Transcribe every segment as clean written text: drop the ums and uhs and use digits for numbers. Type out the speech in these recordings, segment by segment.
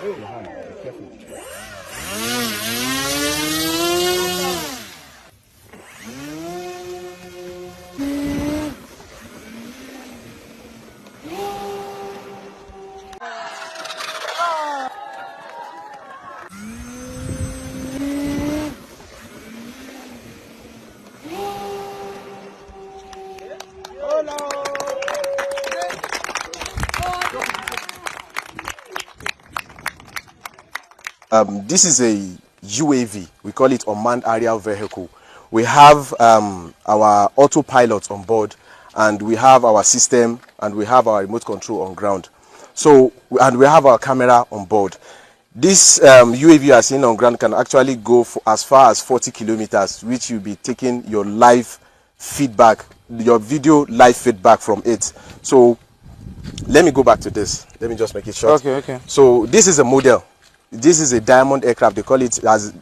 Your hand, be careful. This is a UAV. We call it unmanned aerial vehicle. We have our autopilot on board, and we have our system, and we have our remote control on ground. So, and we have our camera on board. This UAV you are seeing on ground can actually go for as far as 40 kilometers, which you'll be taking your live feedback, your video live feedback from it. So, let me go back to this. Let me just make it short. Okay. So, this is a model. This is a diamond aircraft. They call it, as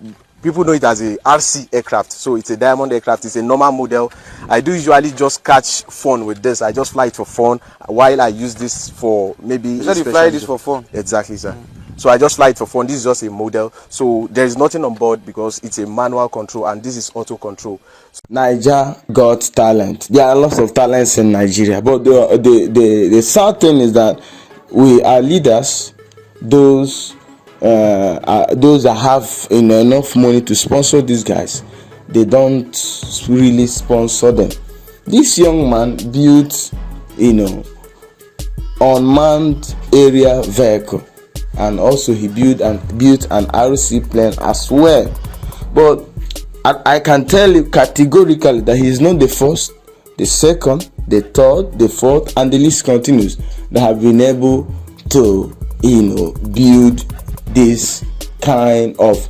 people know it as a RC aircraft. So it's a diamond aircraft. It's a normal model. I do usually just catch fun with this. I just fly it for fun while I use this for maybe. You said you fly this for fun? Exactly, sir. So I just fly it for fun. This is just a model. So there is nothing on board because it's a manual control, and this is auto control. Niger got talent. There are lots of talents in Nigeria, but the sad thing is that we are leaders, those that have enough money to sponsor these guys, they don't really sponsor them. This young man built unmanned aerial vehicle, and also he built an RC plane as well. But I can tell you categorically that he is not the first, the second, the third, the fourth, and the list continues, that have been able to build this kind of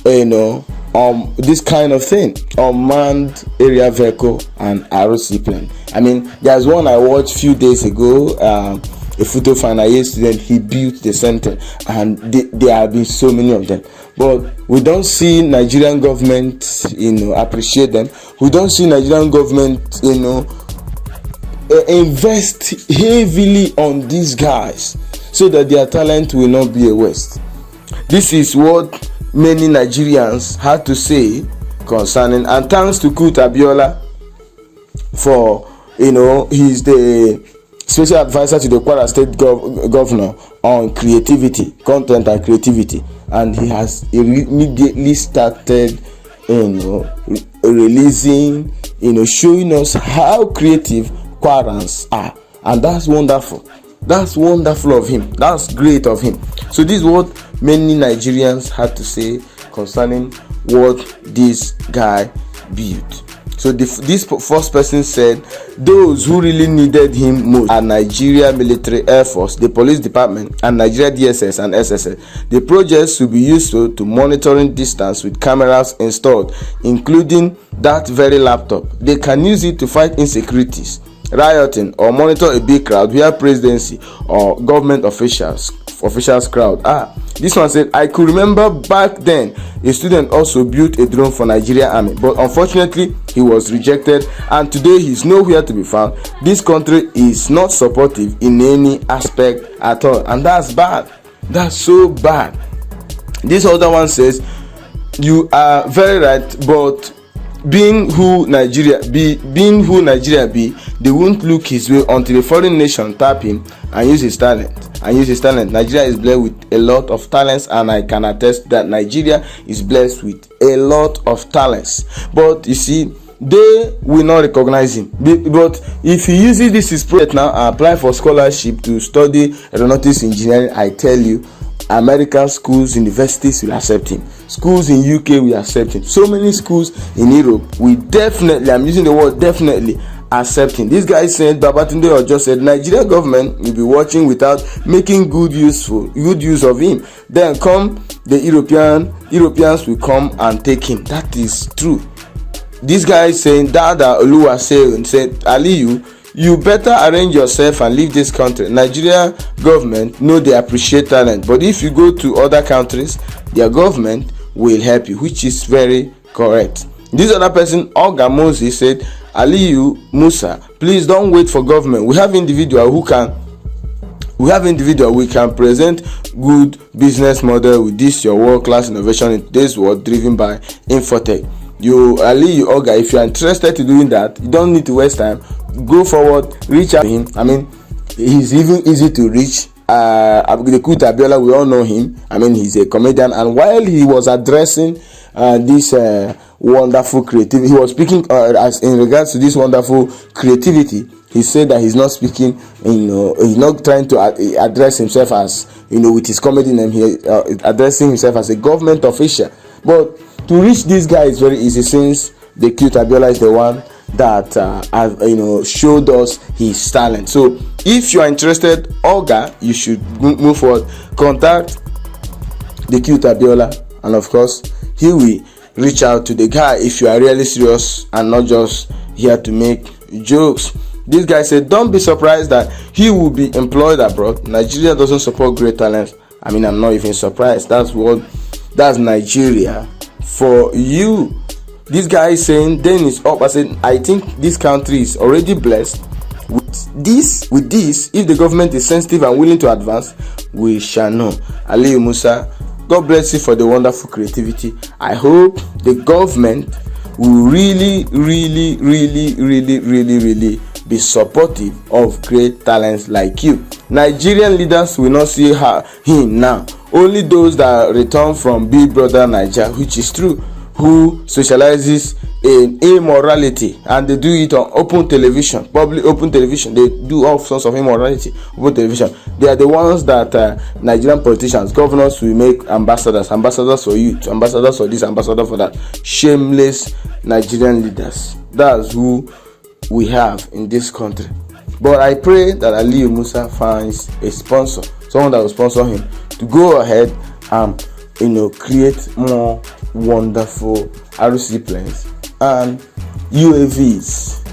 this kind of thing, unmanned aerial vehicle and RC plane. I mean, there's one I watched a few days ago, a photo final year student, he built the center, and there have been so many of them, but we don't see Nigerian government appreciate them. We don't see Nigerian government invest heavily on these guys so that their talent will not be a waste. This is what many Nigerians had to say concerning, and thanks to Kut Abiola for he's the special advisor to the Kwara State governor on creativity, content and creativity, and he has immediately started releasing, showing us how creative Kwarans are, and that's wonderful. That's wonderful of him. That's great of him. So this is what many Nigerians had to say concerning what this guy built. So this first person said those who really needed him most are Nigeria Military Air Force, the Police Department, and Nigeria DSS and SSS. The projects will be useful to monitoring distance with cameras installed, including that very laptop. They can use it to fight insecurities, rioting, or monitor a big crowd where presidency or government officials crowd. This one said, I could remember back then a student also built a drone for Nigerian army, but unfortunately he was rejected, and today he's nowhere to be found. This country is not supportive in any aspect at all, and that's bad. That's so bad. This other one says, you are very right, but being who Nigeria be, they won't look his way until a foreign nation tap him and use his talent. Nigeria is blessed with a lot of talents, and I can attest that Nigeria is blessed with a lot of talents. But you see, they will not recognize him. But if he uses this his project now and apply for scholarship to study aeronautics engineering, I tell you, American schools, universities will accept him. Schools in UK will accept him. So many schools in Europe will definitely, I'm using the word definitely, accept him. This guy said, Babatunde Ojo said, Nigeria government will be watching without making good use of him. Then come the Europeans will come and take him. That is true. This guy is saying, Dada Oluwa said, Aliyu, you better arrange yourself and leave this country. Nigeria government know they appreciate talent, but if you go to other countries, their government will help you, which is very correct. This other person, Oga Moses, said, Aliyu Musa, please don't wait for government. We have individuals who can We have individual, we can present good business model with this your world-class innovation in today's world driven by infotech. You Aliyu Oga, if you are interested in doing that, you don't need to waste time. Go forward, reach out to him. I mean, he's even easy to reach. Abiodun Abiola, we all know him. I mean, he's a comedian, and while he was addressing this wonderful creativity, he was speaking as in regards to this wonderful creativity. He said that he's not speaking, he's not trying to address himself as, with his comedy name. He addressing himself as a government official. But to reach this guy is very easy, since the cute Abiola is the one that has showed us his talent. So if you are interested, Olga, you should move forward. Contact the cute Abiola, and of course he will reach out to the guy if you are really serious and not just here to make jokes. This guy said, don't be surprised that he will be employed abroad. Nigeria doesn't support great talents. I mean, I'm not even surprised. That's Nigeria for you. This guy is saying, then it's up. I said, I think this country is already blessed with this. If the government is sensitive and willing to advance, we shall know. Aliyu Musa, God bless you for the wonderful creativity. I hope the government will really be supportive of great talents like you. Nigerian leaders will not see him now. Only those that return from Big Brother Niger, which is true, who socializes in immorality, and they do it on open television, public open television. They do all sorts of immorality open television. They are the ones that Nigerian politicians, governors will make ambassadors for youth, ambassadors for this, ambassador for that. Shameless Nigerian leaders. That's who we have in this country. But I pray that Aliyu Musa finds a sponsor, someone that will sponsor him to go ahead and create more wonderful RC planes and UAVs